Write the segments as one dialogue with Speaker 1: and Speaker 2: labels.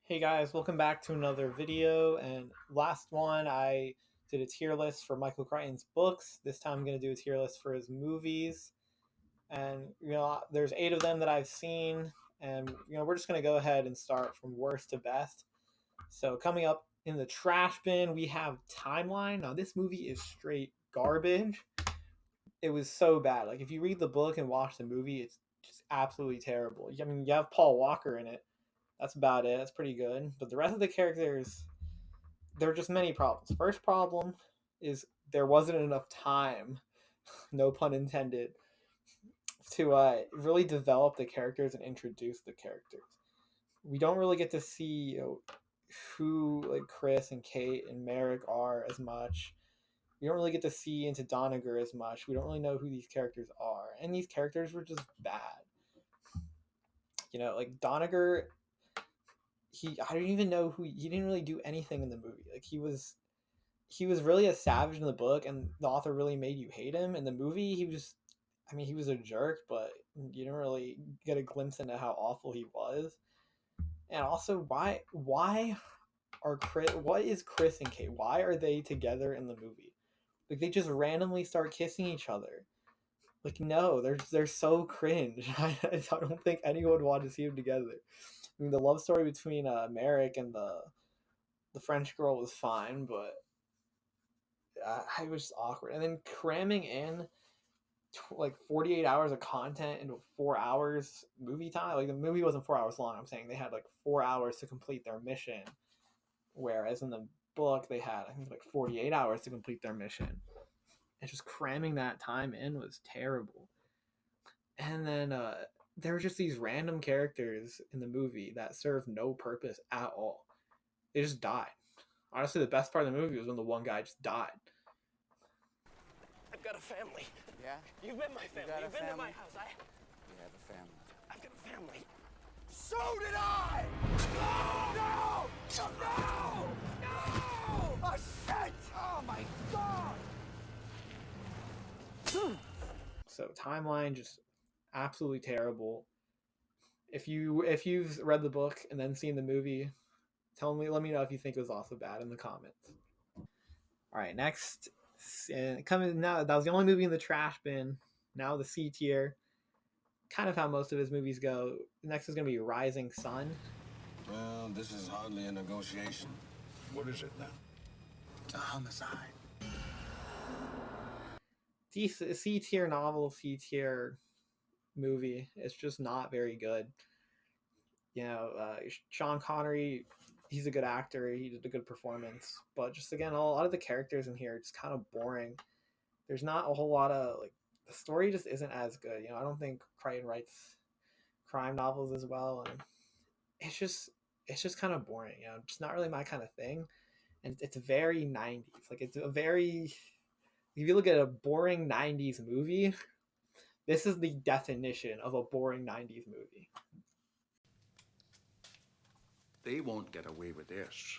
Speaker 1: Hey guys, welcome back to another video. And last one, I did a tier list for Michael Crichton's books. This time I'm going to do a tier list for his movies. And, there's 8 of them that I've seen. And, we're just going to go ahead and start from worst to best. So, coming up in the trash bin, we have Timeline. Now, this movie is straight garbage. It was so bad. Like, if you read the book and watch the movie, it's just absolutely terrible. I mean, you have Paul Walker in it. That's about it. That's pretty good. But the rest of the characters, there are just many problems. First problem is there wasn't enough time, no pun intended, to really develop the characters and introduce the characters. We don't really get to see who like Chris and Kate and Merrick are as much. We don't really get to see into Doniger as much. We don't really know who these characters are, and these characters were just bad. Like Doniger, I don't even know who he didn't really do anything in the movie. Like he was really a savage in the book, and the author really made you hate him. In the movie, he was a jerk, but you didn't really get a glimpse into how awful he was. And also, what is Chris and Kate? Why are they together in the movie? Like they just randomly start kissing each other. Like no, they're so cringe. I don't think anyone would want to see them together. I mean, the love story between Merrick and the French girl was fine, but I was just awkward. And then cramming in like 48 hours of content into 4 hours movie time. Like the movie wasn't 4 hours long. I'm saying they had like 4 hours to complete their mission, whereas in the book they had I think like 48 hours to complete their mission. And just cramming that time in was terrible. And then there were just these random characters in the movie that served no purpose at all. They just died. Honestly, the best part of the movie was when the one guy just died.
Speaker 2: I've got a family.
Speaker 3: Yeah?
Speaker 2: You've met my family. You've been to my house.
Speaker 3: You have a family.
Speaker 2: I've got a family. So did I! No! No! No! No! A shit! Oh my god!
Speaker 1: So timeline just absolutely terrible. If you've read the book and then seen the movie, let me know if you think it was also bad in the comments. All right, next, coming now. That was the only movie in the trash bin. Now the C tier, kind of how most of his movies go. Next is going to be Rising Sun.
Speaker 4: Well, this is hardly a negotiation.
Speaker 5: What is it then?
Speaker 4: It's a homicide.
Speaker 1: C tier novel, C tier movie. It's just not very good. Sean Connery, he's a good actor. He did a good performance, but just again, a lot of the characters in here are just kind of boring. There's not a whole lot of like the story just isn't as good. I don't think Crichton writes crime novels as well, and it's just kind of boring. Just not really my kind of thing, and it's very 90s. Like it's a very if you look at a boring 90s movie, this is the definition of a boring 90s movie.
Speaker 5: They won't get away with this.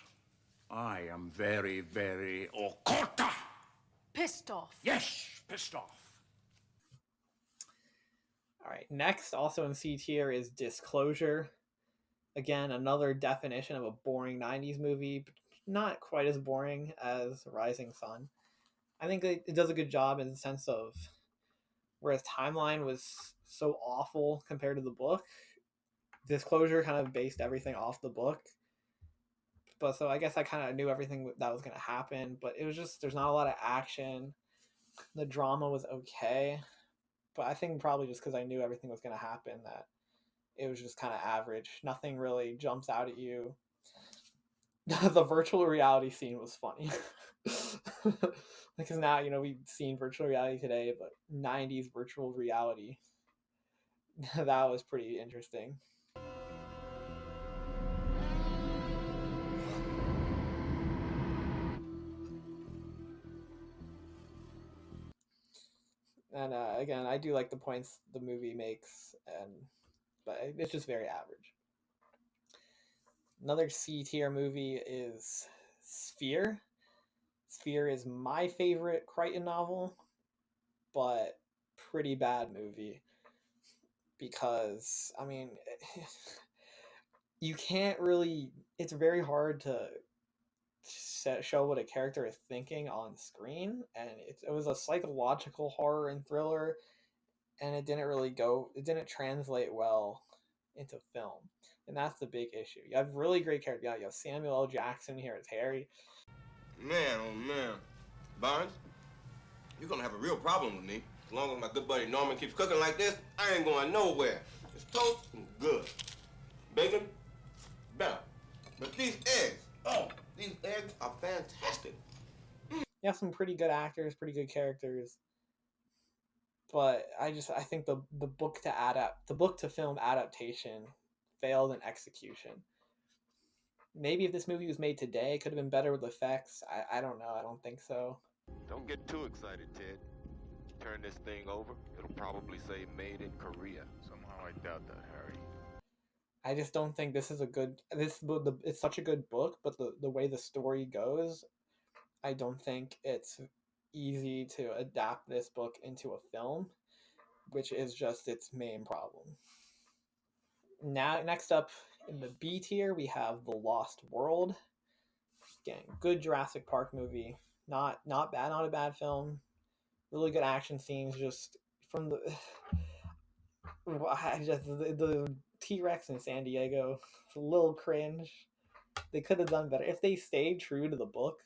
Speaker 5: I am very, very okota.
Speaker 6: Pissed off.
Speaker 5: Yes, pissed off.
Speaker 1: All right, next, also in C tier, is Disclosure. Again, another definition of a boring 90s movie, but not quite as boring as Rising Sun. I think it does a good job in the sense of whereas Timeline was so awful compared to the book, Disclosure kind of based everything off the book. But so I guess I kind of knew everything that was going to happen, but it was just there's not a lot of action. The drama was okay, but I think probably just because I knew everything was going to happen that it was just kind of average. Nothing really jumps out at you. The virtual reality scene was funny. Because now, we've seen virtual reality today, but 90s virtual reality, that was pretty interesting. And again, I do like the points the movie makes, but it's just very average. Another C tier movie is Sphere. Sphere is my favorite Crichton novel, but pretty bad movie because you can't really it's very hard to show what a character is thinking on screen, and it was a psychological horror and thriller, and it didn't translate well into film, and that's the big issue. You have really great characters. Yeah, you have Samuel L. Jackson here as Harry.
Speaker 6: Man, oh man. Barnes, you're gonna have a real problem with me. As long as my good buddy Norman keeps cooking like this, I ain't going nowhere. It's toast and good. Bacon, better. But these eggs, these eggs are fantastic.
Speaker 1: You have some pretty good actors, pretty good characters, but I think the book to film adaptation failed in execution. Maybe if this movie was made today, it could have been better with effects. I don't know. I don't think so.
Speaker 7: Don't get too excited, Ted. Turn this thing over, it'll probably say made in Korea. Somehow I doubt that, Harry.
Speaker 1: I just don't think this is a good. It's such a good book, but the way the story goes, I don't think it's easy to adapt this book into a film, which is just its main problem. Now, next up in the B tier, we have The Lost World. Again, good Jurassic Park movie. Not bad, not a bad film. Really good action scenes. Just from the the T-Rex in San Diego, it's a little cringe. They could have done better if they stayed true to the book.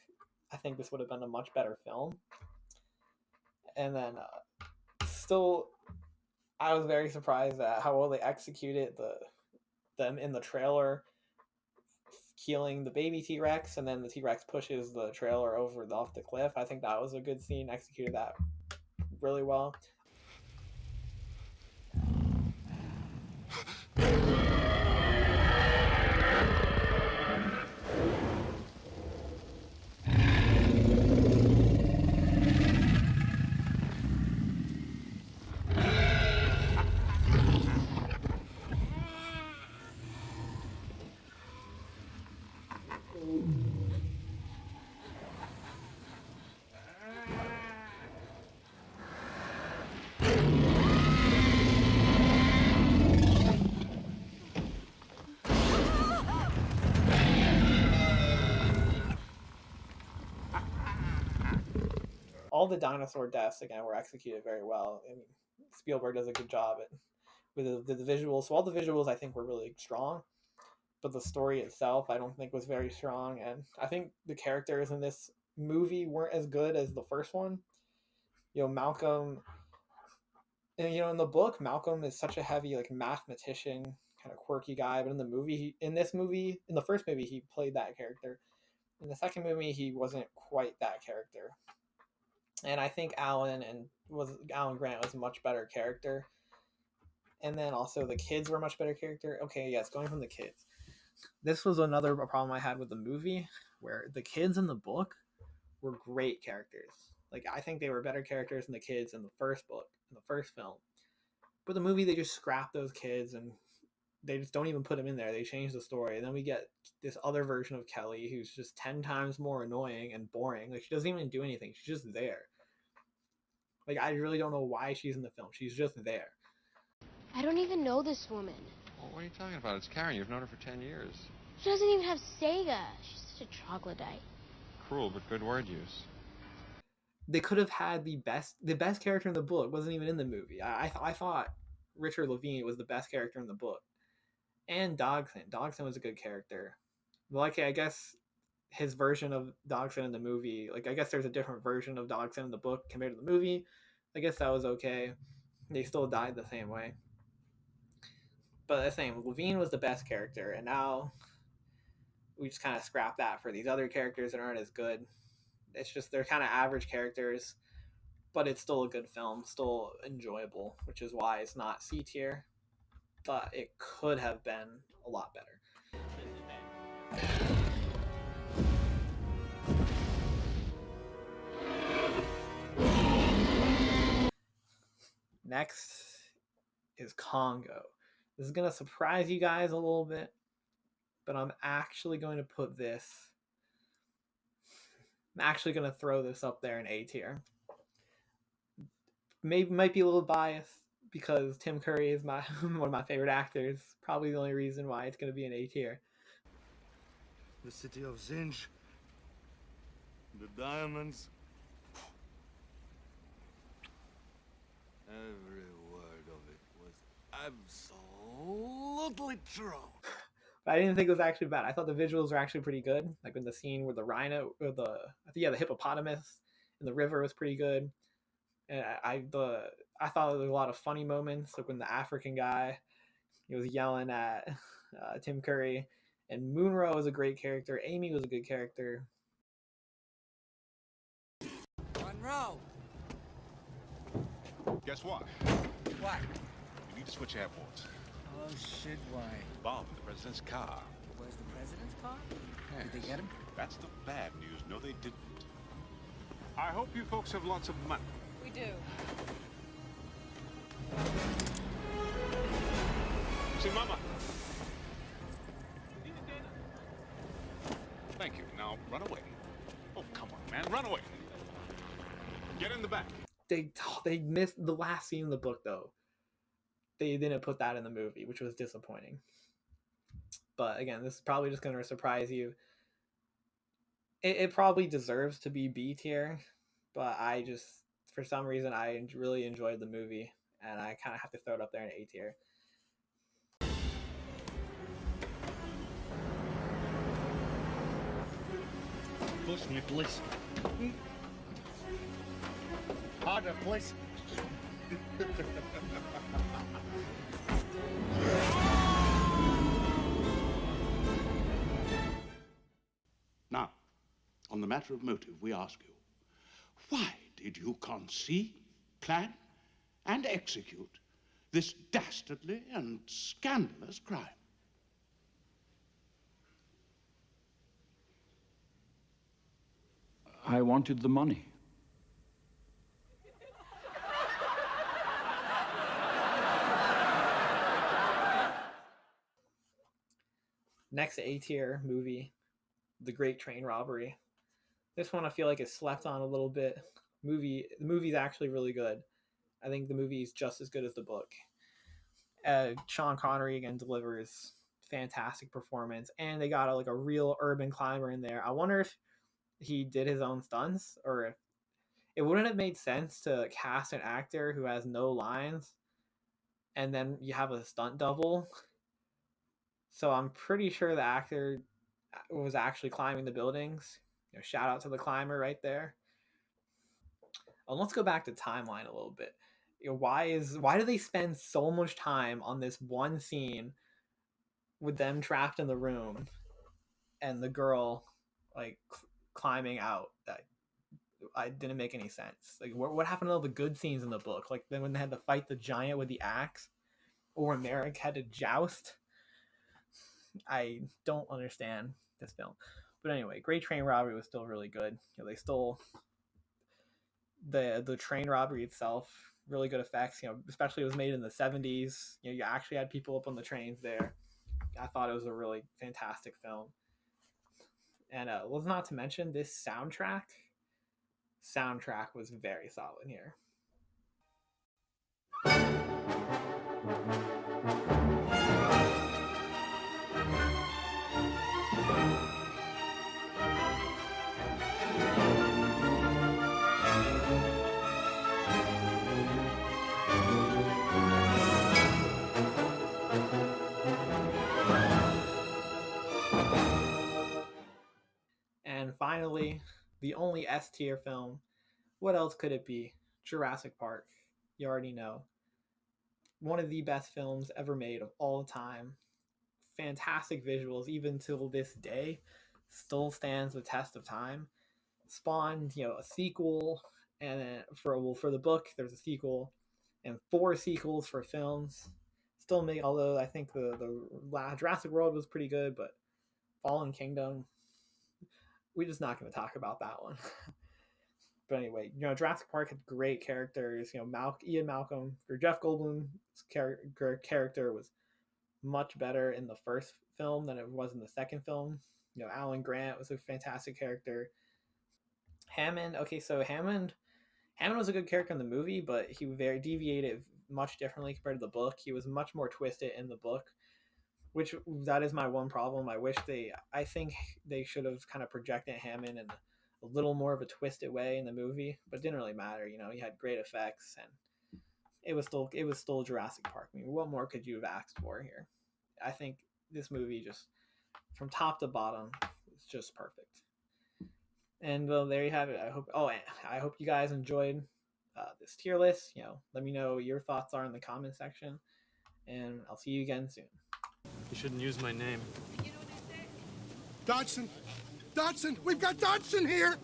Speaker 1: I think this would have been a much better film. And then, still, I was very surprised at how well they executed them in the trailer, killing the baby T-Rex, and then the T-Rex pushes the trailer off the cliff. I think that was a good scene. Executed that really well. All the dinosaur deaths again were executed very well. I mean, Spielberg does a good job with the visuals. So all the visuals I think were really strong, but the story itself I don't think was very strong. And I think the characters in this movie weren't as good as the first one. Malcolm, and in the book, Malcolm is such a heavy like mathematician, kind of quirky guy, but in the first movie, he played that character. In the second movie, he wasn't quite that character. And I think Alan Grant was a much better character. And then also the kids were a much better character. Okay, yes, going from the kids. This was another problem I had with the movie, where the kids in the book were great characters. Like, I think they were better characters than the kids in the first book, in the first film. But the movie, they just scrap those kids and they just don't even put them in there. They change the story. And then we get this other version of Kelly who's just 10 times more annoying and boring. Like, she doesn't even do anything. She's just there. Like, I really don't know why she's in the film. She's just there.
Speaker 8: I don't even know this woman.
Speaker 9: Well, what are you talking about? It's Karen. You've known her for 10 years.
Speaker 8: She doesn't even have Sega. She's such a troglodyte.
Speaker 9: Cruel, but good word use.
Speaker 1: They could have had the best character in the book wasn't even in the movie. I thought Richard Levine was the best character in the book. And Dodgson. Dodgson was a good character. Like, I guess his version of Dodgson in the movie, like, I guess there's a different version of Dodgson in the book compared to the movie. I guess that was okay. They still died the same way. But the same, Levine was the best character, and now we just kind of scrap that for these other characters that aren't as good. It's just they're kind of average characters, but it's still a good film, still enjoyable, which is why it's not C tier, but it could have been a lot better. Next is Congo. This is going to surprise you guys a little bit, but I'm actually going to put this. I'm actually going to throw this up there in A tier. Might be a little biased because Tim Curry is one of my favorite actors. Probably the only reason why it's going to be an A tier.
Speaker 2: The city of Zinj. The diamonds. Every word of it was absolutely true.
Speaker 1: But I didn't think it was actually bad. I thought the visuals were actually pretty good. Like in the scene where the rhino, or the hippopotamus in the river was pretty good. And I thought there was a lot of funny moments, like when the African guy he was yelling at Tim Curry, and Moonrow was a great character. Amy was a good character.
Speaker 2: Monroe!
Speaker 10: Guess what?
Speaker 2: What?
Speaker 10: You need to switch airports.
Speaker 2: Oh shit, why?
Speaker 10: Bomb in the president's car.
Speaker 2: Where's the president's car?
Speaker 10: Yes.
Speaker 2: Did they get him?
Speaker 10: That's the bad news. No, they didn't. I hope you folks have lots of money.
Speaker 11: We do.
Speaker 10: See, Mama. Thank you. Now, run away. Oh, come on, man. Run away. Get in the back.
Speaker 1: They missed the last scene in the book, though. They didn't put that in the movie, which was disappointing. But again, this is probably just going to surprise you. It probably deserves to be B tier, but I just, for some reason, I really enjoyed the movie, and I kind of have to throw it up there in A tier.
Speaker 2: Push me, please. Harder, please.
Speaker 5: Now, on the matter of motive, we ask you, why did you conceive, plan, and execute this dastardly and scandalous crime?
Speaker 12: I wanted the money.
Speaker 1: Next A tier movie, The Great Train Robbery. This one I feel like is slept on a little bit. The movie's actually really good. I think the movie is just as good as the book. Sean Connery again delivers fantastic performance, and they got a real urban climber in there. I wonder if he did his own stunts, or if it wouldn't have made sense to cast an actor who has no lines and then you have a stunt double. So I'm pretty sure the actor was actually climbing the buildings. Shout out to the climber right there. Let's go back to timeline a little bit. Why do they spend so much time on this one scene with them trapped in the room and the girl climbing out? That I didn't make any sense. Like, what happened to all the good scenes in the book? Like then when they had to fight the giant with the axe, or when Merrick had to joust. I don't understand this film. But anyway, Great Train Robbery was still really good. They stole the train robbery itself. Really good effects. Especially it was made in the 70s. You actually had people up on the trains there. I thought it was a really fantastic film. And let's not to mention this soundtrack. Soundtrack was very solid here. And finally, the only S tier film. What else could it be? Jurassic Park. You already know. One of the best films ever made of all time. Fantastic visuals, even till this day. Still stands the test of time. Spawned, a sequel, and then for the book, there's a sequel, and 4 sequels for films. Still make, although I think the Jurassic World was pretty good, but Fallen Kingdom, we're just not going to talk about that one. But anyway, Jurassic Park had great characters. Ian Malcolm, or Jeff Goldblum's character was much better in the first film than it was in the second film. Alan Grant was a fantastic character. Hammond, okay, so Hammond was a good character in the movie, but he very deviated much differently compared to the book. He was much more twisted in the book. which that is my one problem. I think they should have kind of projected Hammond in a little more of a twisted way in the movie, but it didn't really matter. You know, he had great effects, and it was still Jurassic Park. I mean, what more could you have asked for here? I think this movie just from top to bottom is just perfect. And well, there you have it. I hope you guys enjoyed this tier list. You know, let me know what your thoughts are in the comment section, and I'll see you again soon.
Speaker 11: You shouldn't use my name.
Speaker 2: Dodson! Dodson! We've got Dodson here!